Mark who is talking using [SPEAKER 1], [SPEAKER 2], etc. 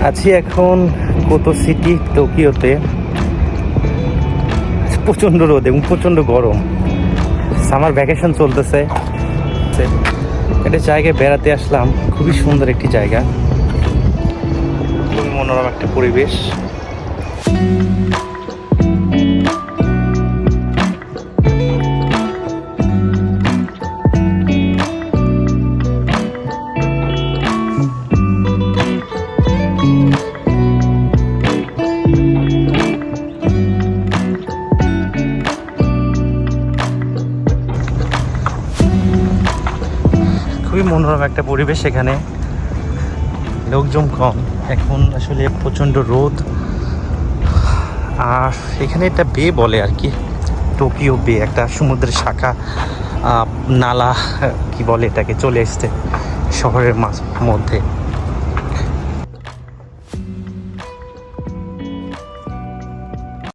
[SPEAKER 1] আছি এখন কোতো সিটি টোকিওতে। প্রচণ্ড রোদ এবং প্রচণ্ড গরম। সামার ভ্যাকেশন চলতেছে, একটা জায়গায় বেড়াতে আসলাম। খুবই সুন্দর একটি জায়গা, খুবই মনোরম একটা পরিবেশ। খুবই মনোরম একটা পরিবেশ। এখানে লোকজন কম, এখন আসলে প্রচণ্ড রোদ। আর এখানে একটা বে বলে আর কি, টোকিও বে, একটা সমুদ্রের শাখা, নালা কি বলে এটাকে, চলে এসছে শহরের মধ্যে।